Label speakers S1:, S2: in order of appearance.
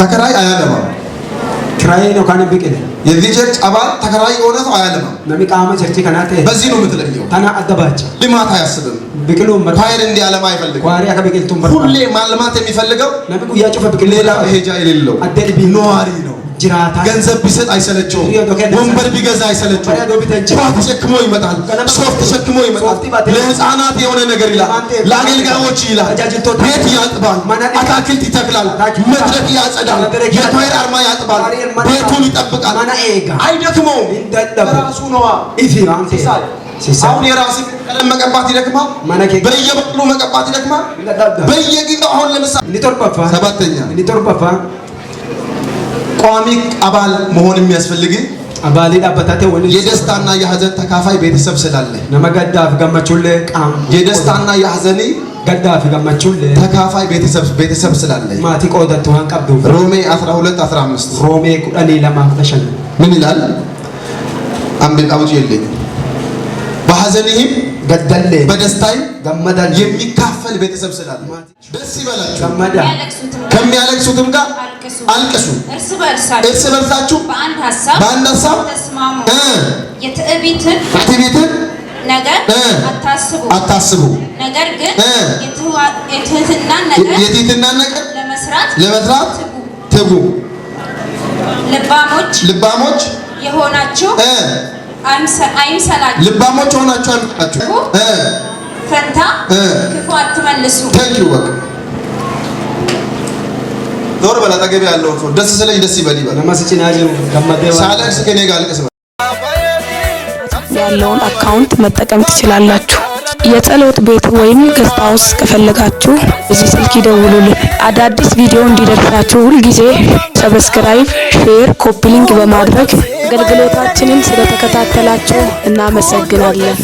S1: ተከራይ አያለማም።
S2: ክራይ ነው ካነ ቢቀል
S1: የዚህ ቸርች አባል ተከራይ የሆነ ሰው አያለማም።
S2: ነሚቃማ ቸርች ከናተ
S1: በዚህ ነው የምትለየው።
S2: ታና አደባጭ
S1: ልማት አያስብም።
S2: ቢቅሉ
S1: ፋይል እንዲያለማ አይፈልግም።
S2: ቋሪ አከበቅልቱም
S1: ሁሌ ማልማት የሚፈልገው
S2: ነሚቁ ያጨፈ ቢቅል
S1: ሌላ ሄጃ የሌለው
S2: አደል ቢኖሪ ነው ጅራታ
S1: ገንዘብ ቢሰጥ አይሰለቸውም። ወንበር ቢገዛ አይሰለቸውም። ጧት ተሸክሞ ይመጣል፣ ሶፍት ተሸክሞ ይመጣል። ለህፃናት የሆነ ነገር ይላል፣ ለአገልጋዮች ይላል፣ ቤት ያጥባል፣ አታክልት ይተክላል፣ መድረክ ያጸዳል፣ የቶይር አርማ ያጥባል፣ ቤቱን ይጠብቃል። አይደክመውም። ራሱ ነዋ። አሁን የራስ ቀለም መቀባት ይደክማል፣ በየበቅሉ መቀባት ይደክማል፣ በየጊዜው አሁን ለምሳሌ ሰባተኛ ቋሚ አባል መሆን የሚያስፈልግ
S2: አባሊ ዳበታተ ወን
S1: የደስታና የሐዘን ተካፋይ ቤተሰብ ስላለ
S2: ነመጋዳፍ ገመቹለ ቃም
S1: የደስታና የሐዘን
S2: ጋዳፍ ገመቹለ
S1: ተካፋይ ቤተሰብ ስላለ
S2: ማቲ ቆደቱ አንቀብዱ
S1: ሮሜ 12:15
S2: ሮሜ ቁዳኔ ለማፍተሸን
S1: ምን ይላል? አንብባውት የለኝ በሐዘንህም
S2: ገደለ
S1: በደስታይ
S2: ገመዳል
S1: የሚካፈል ቤተሰብ ስላለ ደስ ይበላችሁ።
S2: ገመዳ
S1: ከሚያለቅሱትም ጋር አልቅሱ። እርስ በርሳችሁ በአንድ ሐሳብ
S3: ተስማሙ። የትዕቢትን ነገር
S1: አታስቡ።
S3: ነገር ግን የትህትናን ነገር
S1: ለመስራት ትጉ። ልባሞች
S3: የሆናችሁ አይምሰላችሁ።
S1: ልባሞች ሆናችሁ አይምሰላችሁ።
S3: ፈንታ ክፉ አትመልሱ።
S1: ታንኪዩ በቃ ዞር በላ አጠገብ ያለው ሰው ደስ ስለኝ ደስ ይበል ይበል።
S2: ለማስጭናጅ ገመደው
S1: ሳለክስ ከኔ ጋር አልቅስ
S4: ያለውን አካውንት መጠቀም ትችላላችሁ። የጸሎት ቤት ወይም ገስት ሃውስ ከፈለጋችሁ እዚህ ስልክ ይደውሉልን። አዳዲስ ቪዲዮ እንዲደርሳችሁ ሁሉ ጊዜ ሰብስክራይብ፣ ሼር፣ ኮፒ ሊንክ በማድረግ አገልግሎታችንን ስለተከታተላችሁ እናመሰግናለን።